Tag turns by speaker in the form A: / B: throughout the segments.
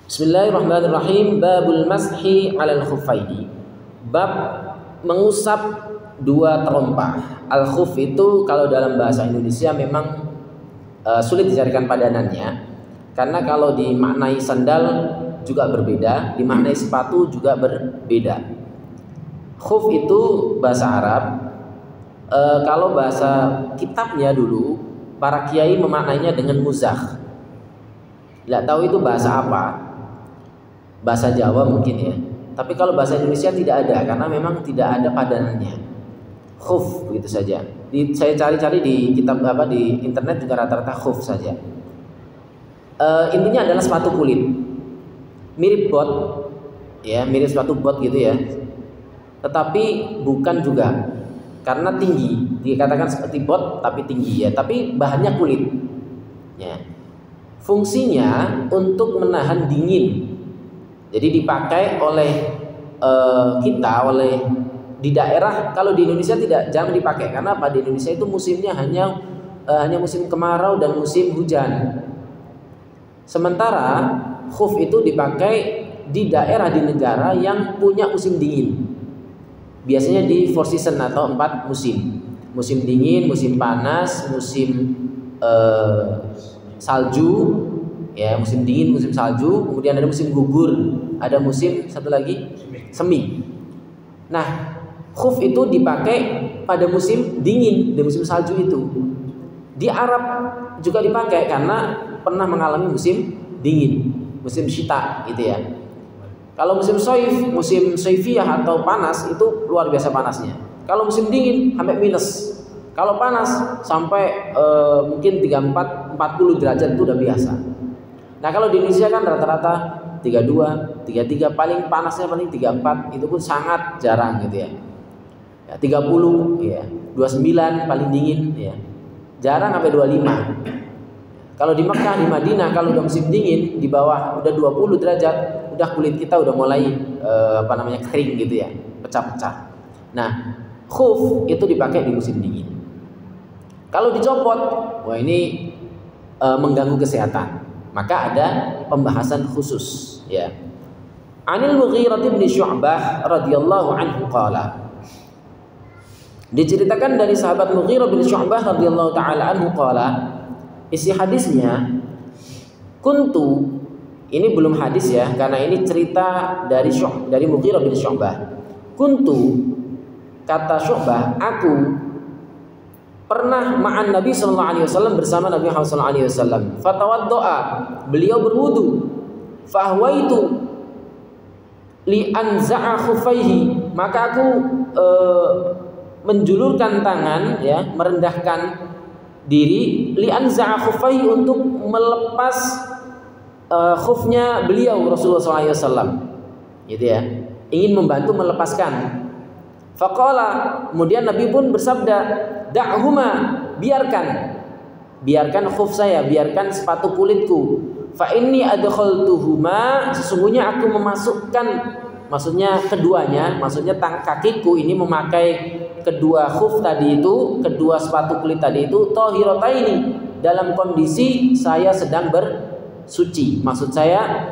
A: Bismillahirrahmanirrahim. Babul mashi 'alal khuffaini. Bab mengusap dua terompa. Al khuf itu kalau dalam bahasa Indonesia memang sulit dicarikan padanannya, karena kalau dimaknai sandal juga berbeda, dimaknai sepatu juga berbeda. Khuf itu bahasa Arab. Kalau bahasa kitabnya dulu para kiai memaknainya dengan muzakh. Tidak tahu itu bahasa apa. Bahasa Jawa mungkin ya. Tapi kalau bahasa Indonesia tidak ada, karena memang tidak ada padanannya. Khuf begitu saja. Saya cari-cari di kitab di internet juga rata-rata khuf saja. Intinya adalah sepatu kulit. Mirip bot, ya, mirip sepatu bot gitu ya. Tetapi bukan juga, karena tinggi. Dikatakan seperti bot tapi tinggi ya. Tapi bahannya kulit. Ya. Fungsinya untuk menahan dingin. Jadi dipakai oleh kita, di daerah. Kalau di Indonesia jarang dipakai, karena apa? Di Indonesia itu musimnya hanya musim kemarau dan musim hujan. Sementara khuf itu dipakai di daerah, di negara yang punya musim dingin. Biasanya di 4 season atau 4 musim. Musim dingin, musim panas, musim salju. Ya, musim dingin, musim salju, kemudian ada musim gugur, ada musim satu lagi semi. Nah, khuf itu dipakai pada musim dingin, di musim salju itu. Di Arab juga dipakai karena pernah mengalami musim dingin, musim syita gitu ya. Kalau musim soif, musim soifiyah atau panas itu luar biasa panasnya. Kalau musim dingin sampai minus. Kalau panas sampai mungkin 34, 40 derajat itu udah biasa. Nah, kalau di Indonesia kan rata-rata 32, 33, paling panasnya paling 34, itu pun sangat jarang gitu ya. 30 ya, 29 paling dingin ya. Jarang sampai 25. Kalau di Mekah, di Madinah kalau udah musim dingin di bawah udah 20 derajat, udah kulit kita udah mulai kering gitu ya, pecah-pecah. Nah, khuf itu dipakai di musim dingin. Kalau dicopot, wah ini mengganggu kesehatan. Maka ada pembahasan khusus ya. Anil Mughirah bin Syu'bah radhiyallahu anhu qala. Diceritakan dari sahabat Mughirah bin Syu'bah radhiyallahu taala anhu qala, isi hadisnya, kuntu, ini belum hadis ya, karena ini cerita dari Mughirah bin Syu'bah. Kuntu, kata Syu'bah, aku pernah ma'an Nabi sallallahu alaihi wasallam, bersama Nabi Muhammad sallallahu alaihi wasallam. Fatawaddoa, beliau berwudu. Fahwaitu li anza'a khufaihi, maka aku menjulurkan tangan ya, merendahkan diri, li anza'a khufaihi, untuk melepas khufnya beliau Rasulullah sallallahu alaihi wasallam. Gitu ya. Ingin membantu melepaskan. Faqala, kemudian Nabi pun bersabda, da'huma, biarkan khuf saya, biarkan sepatu kulitku. Fa inni adkhaltuhuma, sesungguhnya aku memasukkan, maksudnya keduanya, maksudnya kakiku ini memakai kedua khuf tadi itu, kedua sepatu kulit tadi itu, tahirataini, dalam kondisi saya sedang bersuci. Maksud saya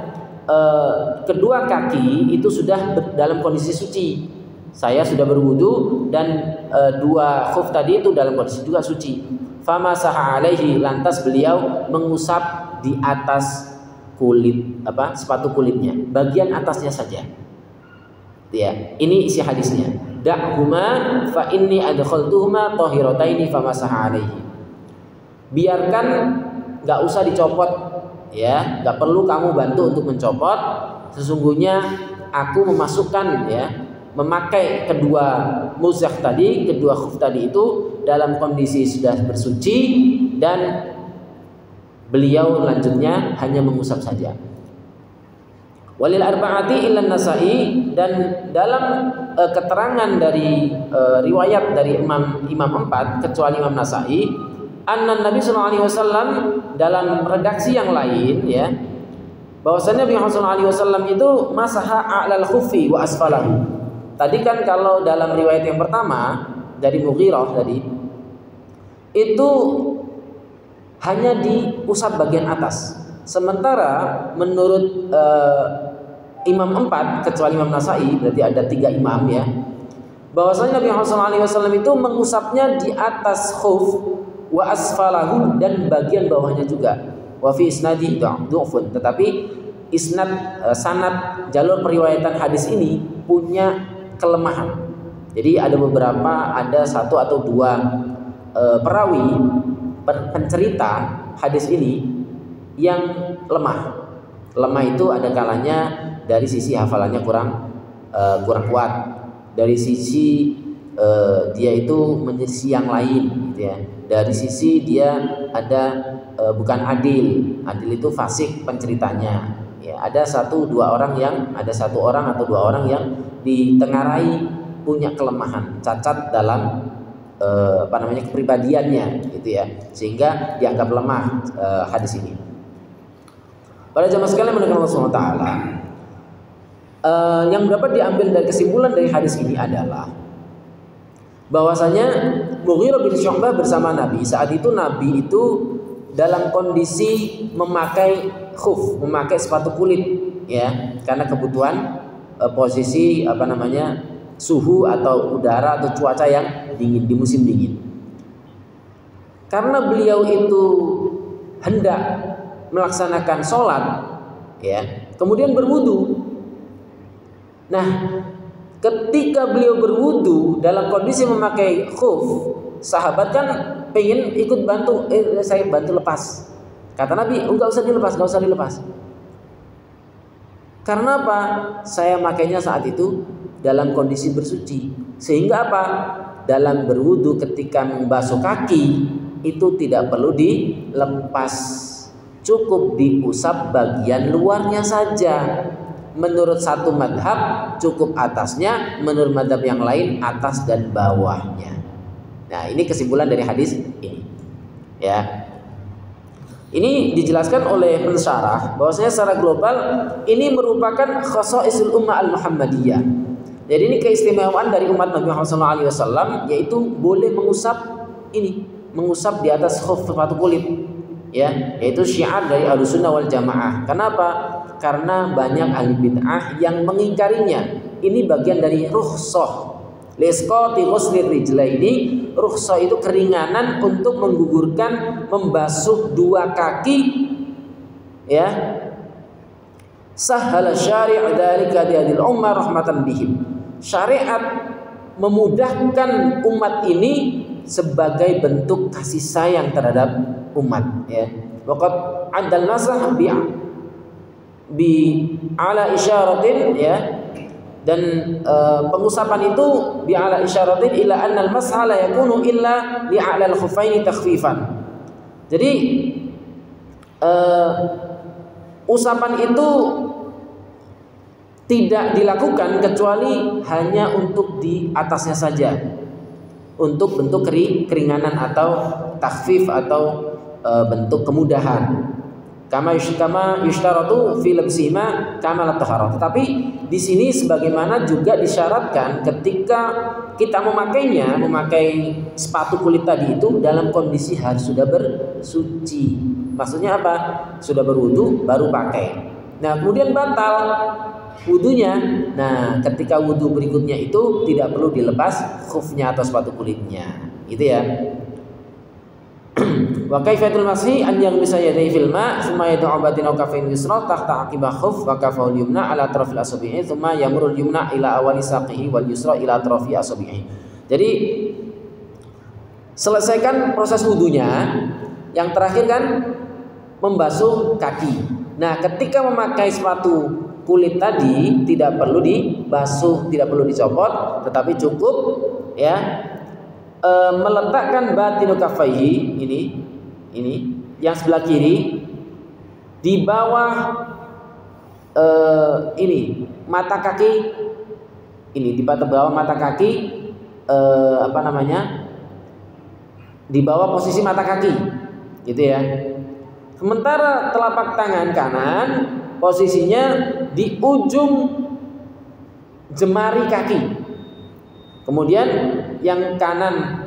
A: kedua kaki itu sudah dalam kondisi suci. Saya sudah berwudu dan dua khuf tadi itu dalam kondisi juga suci. Famasaha alaihi, lantas beliau mengusap di atas kulit sepatu kulitnya, bagian atasnya saja. Ya, ini isi hadisnya. Da'huma fa inni adkhaltuhuma tahirataini famasaha alaihi. Biarkan, enggak usah dicopot ya, enggak perlu kamu bantu untuk mencopot. Sesungguhnya aku memasukkan ya, memakai kedua muzakh tadi, kedua khuf tadi itu dalam kondisi sudah bersuci, dan beliau lanjutnya hanya mengusap saja. Walil arba'ati illa Nasa'i, dan dalam keterangan dari riwayat dari imam 4 kecuali Imam Nasa'i, anna Nabi sallallahu alaihi wasallam, dalam redaksi yang lain ya, bahwasanya Nabi sallallahu alaihi wasallam itu masaha 'alal khuffi wa asfalahu. Tadi kan kalau dalam riwayat yang pertama dari Mughirah tadi itu hanya diusap bagian atas. Sementara menurut Imam 4 kecuali Imam Nasai, berarti ada 3 imam ya, bahwasanya Nabi Muhammad SAW itu mengusapnya di atas khuf wa asfalahu, dan bagian bawahnya juga. Wa fi isnadi du'fun, tetapi sanad jalur periwayatan hadis ini punya kelemahan. Jadi ada beberapa, ada 1 atau 2 perawi pencerita hadis ini yang lemah. Lemah itu ada kalanya dari sisi hafalannya kurang kuat, dari sisi dia itu menyisi yang lain gitu ya, dari sisi dia ada bukan adil itu fasik penceritanya ya, ada 1-2 orang yang ada 1 orang atau 2 orang yang ditengarai punya kelemahan, cacat dalam kepribadiannya gitu ya, sehingga dianggap lemah hadis ini. Pada jamaah sekalian mendengar Allah SWT, yang dapat diambil dari kesimpulan dari hadis ini adalah bahwasanya Mughirah bin Syu'bah bersama Nabi, saat itu Nabi itu dalam kondisi memakai khuf, memakai sepatu kulit ya, karena kebutuhan posisi suhu atau udara atau cuaca yang dingin di musim dingin. Karena beliau itu hendak melaksanakan sholat ya, kemudian berwudu. Nah, ketika beliau berwudu dalam kondisi memakai khuf, sahabat kan pengen ikut bantu, saya bantu lepas. Kata Nabi, enggak usah dilepas. Karena apa? Saya makainya saat itu dalam kondisi bersuci. Sehingga apa? Dalam berwudu ketika membasuh kaki itu tidak perlu dilepas, cukup diusap bagian luarnya saja. Menurut satu madhab cukup atasnya, menurut madhab yang lain atas dan bawahnya. Nah, ini kesimpulan dari hadis ini ya. Ini dijelaskan oleh pensyarah bahwasanya secara global ini merupakan khasaisul ummah al-Muhammadiyah. Jadi ini keistimewaan dari umat Nabi Muhammad SAW, yaitu boleh mengusap di atas khuf sepatu kulit ya, yaitu syiar dari Ahlussunnah wal Jamaah. Kenapa? Karena banyak ahli bid'ah yang mengingkarinya. Ini bagian dari rukhsah. Lisqati ghuslir rijlaini, rukhsah itu keringanan untuk menggugurkan, membasuh 2 kaki ya. Sahhala syari' dzalika li hadil ummah rahmatan bihim. Syariat memudahkan umat ini sebagai bentuk kasih sayang terhadap umat ya. Waqad adal nasah bi ala isyaratin ya, dan pengusapan itu bi ala isyaratin ila anna al-masha la yakunu illa li ala al-khuffaini takhfifan. Jadi usapan itu tidak dilakukan kecuali hanya untuk di atasnya saja, untuk bentuk keringanan atau takhfif atau bentuk kemudahan. Kama yushtaratu fi labsihima kama at-taharah. Tetapi di sini sebagaimana juga disyaratkan ketika kita memakai sepatu kulit tadi itu dalam kondisi harus sudah bersuci. Maksudnya apa? Sudah berwudu baru pakai. Nah, kemudian batal wudunya. Nah, ketika wudu berikutnya itu tidak perlu dilepas khufnya atau sepatu kulitnya. Gitu ya. Wa kaifatul masih an yang bisa yadai fil ma thumma yad'u batin aw kafain yusra tahta aqibah khuf wa kafaul yumna ala atrafil asabi'i thumma yamurul yumna ila awali saqihi wal yusra ila atrafi asabi'i. Jadi selesaikan proses wudunya, yang terakhir kan membasuh kaki. Nah, ketika memakai sepatu kulit tadi tidak perlu dibasuh, tidak perlu dicopot, tetapi cukup ya meletakkan batinu kafaihi ini yang sebelah kiri di bawah mata kaki ini, di bawah mata kaki di bawah posisi mata kaki gitu ya. Sementara telapak tangan kanan posisinya di ujung jemari kaki. Kemudian yang kanan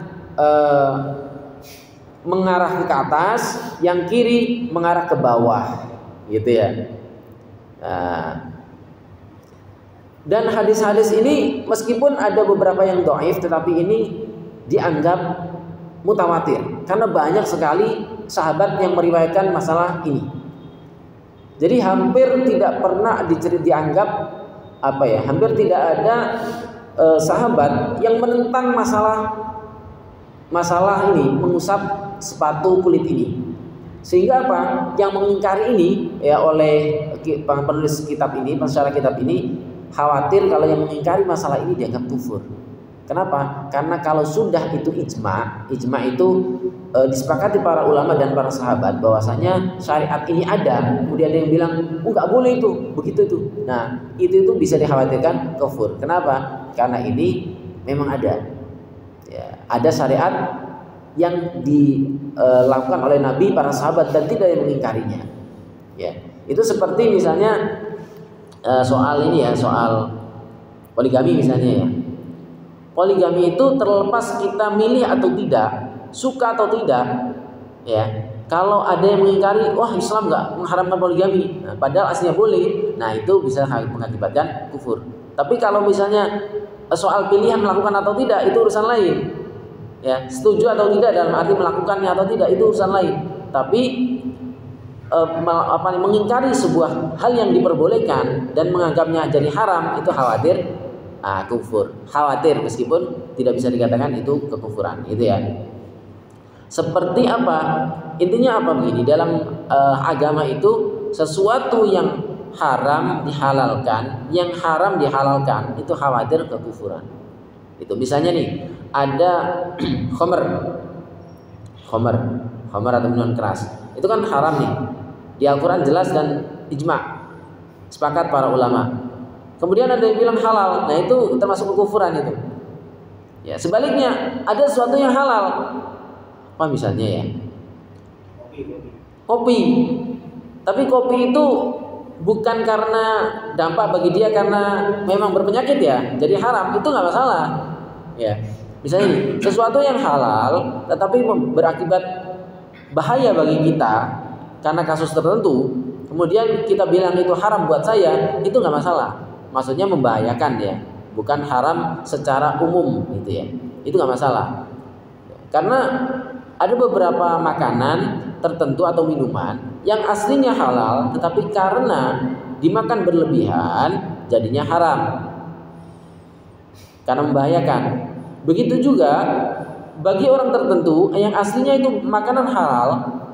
A: mengarah ke atas, yang kiri mengarah ke bawah. gitu ya. Nah, dan hadis-hadis ini meskipun ada beberapa yang dhaif, tetapi ini dianggap mutawatir karena banyak sekali sahabat yang meriwayatkan masalah ini. Jadi hampir tidak pernah dianggap hampir tidak ada sahabat yang menentang masalah ini, mengusap sepatu kulit ini. Sehingga yang mengingkari ini ya oleh penulis kitab ini, pensyarah kitab ini, khawatir kalau yang mengingkari masalah ini dianggap kufur. Kenapa? Karena kalau sudah itu ijma itu disepakati para ulama dan para sahabat bahwasanya syariat ini ada, kemudian ada yang bilang nggak boleh itu, begitu itu. Nah, itu bisa dikhawatirkan kufur. Kenapa? Karena ini memang ada. Ya, ada syariat yang dilakukan oleh Nabi, para sahabat, dan tidak yang mengingkarinya. Ya, itu seperti misalnya soal ini ya, soal poligami misalnya ya. Poligami itu terlepas kita milih atau tidak, suka atau tidak, ya. Kalau ada yang mengingkari, wah Islam nggak mengharamkan poligami, nah, padahal aslinya boleh, nah itu bisa mengakibatkan kufur. Tapi kalau misalnya soal pilihan melakukan atau tidak, itu urusan lain. Ya, setuju atau tidak dalam arti melakukannya atau tidak, itu urusan lain. Tapi mengingkari sebuah hal yang diperbolehkan dan menganggapnya jadi haram, itu khawatir kufur. Khawatir meskipun tidak bisa dikatakan itu kekufuran, itu ya. Seperti apa? Intinya begini, dalam agama itu sesuatu yang haram dihalalkan, yang haram dihalalkan, itu khawatir kekufuran. Itu misalnya nih, ada khamr atau minuman keras. Itu kan haram nih. Di Al-Quran jelas dan ijma, sepakat para ulama. Kemudian ada yang bilang halal, nah itu termasuk kekufuran itu. Ya, sebaliknya ada sesuatu yang halal, apa misalnya ya? Kopi. Tapi kopi itu bukan karena dampak bagi dia karena memang berpenyakit ya, jadi haram, itu nggak masalah. Ya, misalnya ini sesuatu yang halal tetapi berakibat bahaya bagi kita karena kasus tertentu, kemudian kita bilang itu haram buat saya, itu nggak masalah. Maksudnya membahayakan ya, bukan haram secara umum gitu ya. Itu nggak masalah. Karena ada beberapa makanan tertentu atau minuman yang aslinya halal, tetapi karena dimakan berlebihan jadinya haram, karena membahayakan. Begitu juga bagi orang tertentu yang aslinya itu makanan halal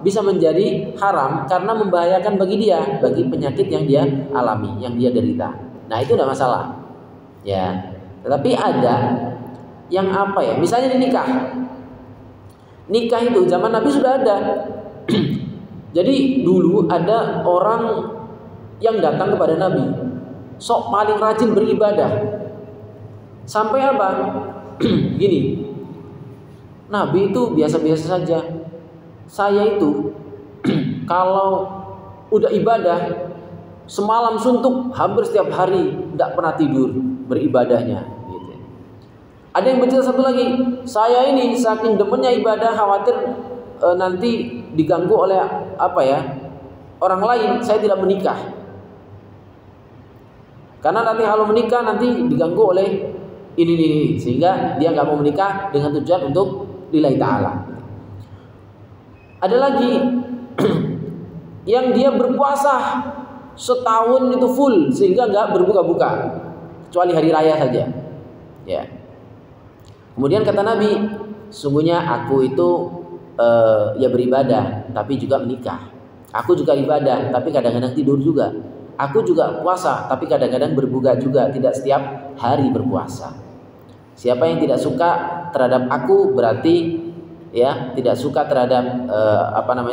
A: bisa menjadi haram karena membahayakan bagi dia, bagi penyakit yang dia alami, yang dia derita. Nah itu tidak masalah, ya. Tetapi ada yang misalnya di nikah itu zaman Nabi sudah ada. Jadi dulu ada orang yang datang kepada Nabi, sok paling rajin beribadah, sampai gini, Nabi itu biasa-biasa saja. Saya itu kalau udah ibadah semalam suntuk, hampir setiap hari tidak pernah tidur beribadahnya. Gitu. Ada yang bercerita satu lagi, saya ini saking demennya ibadah, khawatir nanti diganggu oleh orang lain, saya tidak menikah. Karena nanti kalau menikah nanti diganggu oleh ini, sehingga dia nggak mau menikah dengan tujuan untuk lillahi ta'ala. Ada lagi yang dia berpuasa setahun itu full sehingga nggak berbuka-buka kecuali hari raya saja. Ya. Kemudian kata Nabi, sungguhnya aku itu ya beribadah tapi juga menikah. Aku juga ibadah tapi kadang-kadang tidur juga. Aku juga puasa tapi kadang-kadang berbuka juga, tidak setiap hari berpuasa. Siapa yang tidak suka terhadap aku berarti ya tidak suka terhadap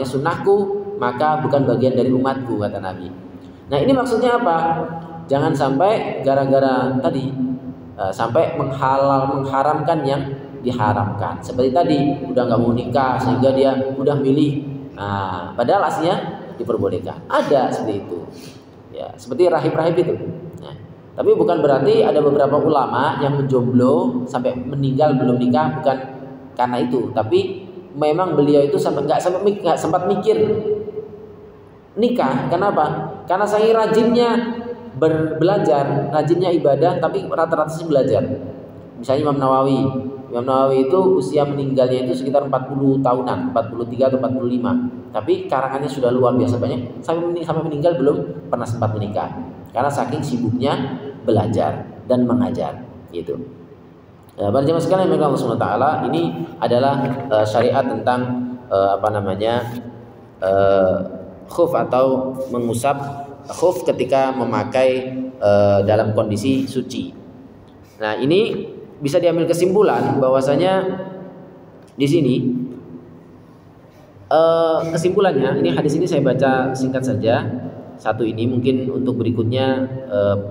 A: sunnahku, maka bukan bagian dari umatku, kata Nabi. Nah ini maksudnya apa? Jangan sampai gara-gara tadi sampai mengharamkan yang diharamkan. Seperti tadi udah nggak mau nikah sehingga dia udah milih, padahal aslinya diperbolehkan. Ada seperti itu. Ya, seperti rahib-rahib itu. Nah, tapi bukan berarti ada beberapa ulama yang menjomblo sampai meninggal belum nikah, bukan karena itu. Tapi memang beliau itu nggak sempat mikir nikah. Kenapa? Karena saya rajinnya belajar, rajinnya ibadah, tapi rata-rata sih belajar. Misalnya Imam Nawawi itu usia meninggalnya itu sekitar 40 tahunan, 43 atau 45. Tapi karangannya sudah luar biasa banyak. Sampai meninggal belum pernah sempat menikah. Karena saking sibuknya belajar dan mengajar, gitu. Ya, para jemaah sekalian yang Allah Subhanahu wa taala, ini adalah syariat tentang khuf atau mengusap khuf ketika memakai dalam kondisi suci. Nah, ini bisa diambil kesimpulan bahwasanya di sini kesimpulannya, ini hadis ini saya baca singkat saja. Satu ini mungkin untuk berikutnya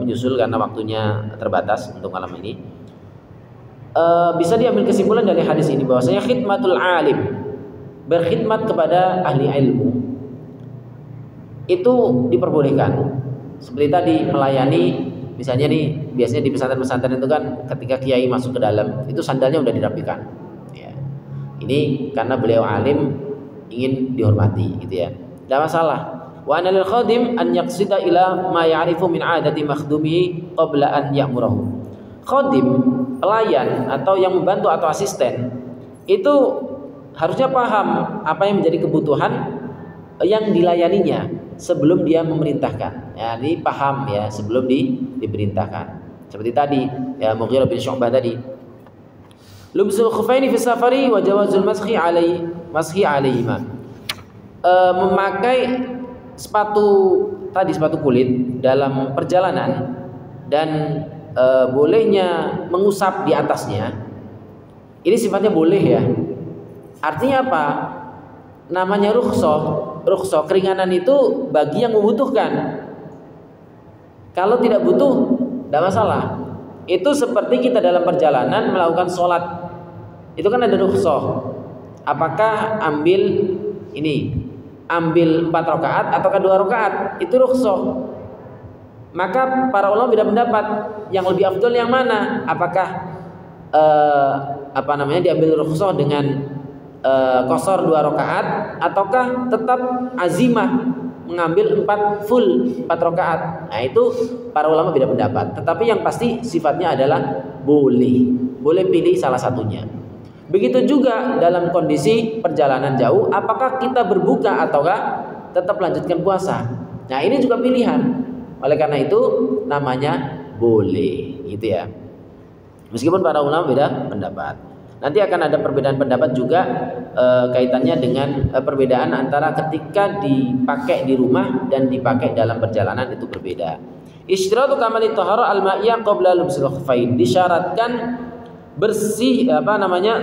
A: menyusul karena waktunya terbatas untuk malam ini. Bisa diambil kesimpulan dari hadis ini bahwasanya khidmatul alim, berkhidmat kepada ahli ilmu, itu diperbolehkan. Seperti tadi melayani, misalnya nih biasanya di pesantren-pesantren itu kan ketika kiai masuk ke dalam itu sandalnya udah dirapikan. Ya. Ini karena beliau alim ingin dihormati, gitu ya. Tidak masalah. Wa anal khadim an yaqsida ila ma ya'rifu min 'adati makhdumihi qabla an ya'murahu. Khadim, pelayan atau yang membantu atau asisten itu harusnya paham apa yang menjadi kebutuhan yang dilayaninya sebelum dia memerintahkan. Ya, ini paham ya sebelum diperintahkan. Seperti tadi ya, Mughirah bin Syu'bah tadi. Lubsul khufaini fi safari wa jawazul mashi alaihima. Memakai sepatu kulit dalam perjalanan dan bolehnya mengusap di atasnya. Ini sifatnya boleh ya. Artinya apa? Namanya rukhsah, keringanan itu bagi yang membutuhkan. Kalau tidak butuh, tidak masalah. Itu seperti kita dalam perjalanan melakukan sholat, itu kan ada rukhsah. Apakah ambil 4 rakaat atau 2 rakaat? Itu rukhsah. Maka para ulama beda pendapat, yang lebih afdol yang mana? Apakah diambil rukhsah dengan qasar 2 rakaat ataukah tetap azimah mengambil 4 rakaat? Nah, itu para ulama beda pendapat. Tetapi yang pasti sifatnya adalah boleh pilih salah satunya. Begitu juga dalam kondisi perjalanan jauh, apakah kita berbuka ataukah tetap lanjutkan puasa? Nah, ini juga pilihan. Oleh karena itu namanya boleh, gitu ya. Meskipun para ulama beda pendapat. Nanti akan ada perbedaan pendapat juga kaitannya dengan perbedaan antara ketika dipakai di rumah dan dipakai dalam perjalanan, itu berbeda. Isyratu kamali thahara al-ma'iyah qabla lubsil khuffain. Disyaratkan bersih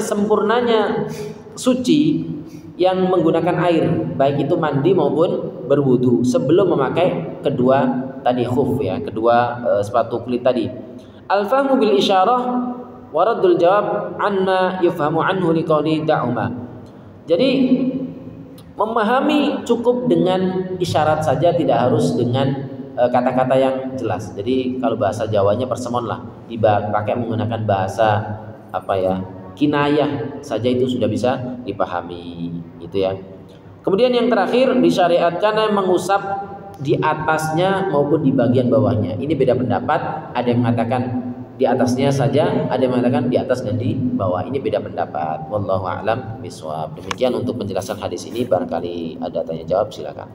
A: sempurnanya suci yang menggunakan air, baik itu mandi maupun berwudu sebelum memakai kedua tadi khuf ya, kedua sepatu kulit tadi. Al-fahmu bil isyarah waraddul jawab anna yufhamu anhu liqauli da'uma. Jadi memahami cukup dengan isyarat saja, tidak harus dengan kata-kata yang jelas. Jadi kalau bahasa Jawanya persemon lah, dipakai menggunakan bahasa kinayah saja itu sudah bisa dipahami, gitu ya. Kemudian yang terakhir, disyariatkan mengusap di atasnya maupun di bagian bawahnya. Ini beda pendapat, ada yang mengatakan di atasnya saja, ada yang mengatakan di atas dan di bawah. Ini beda pendapat. Wallahu a'lam bishawab. Demikian untuk penjelasan hadis ini, barangkali ada tanya jawab silakan.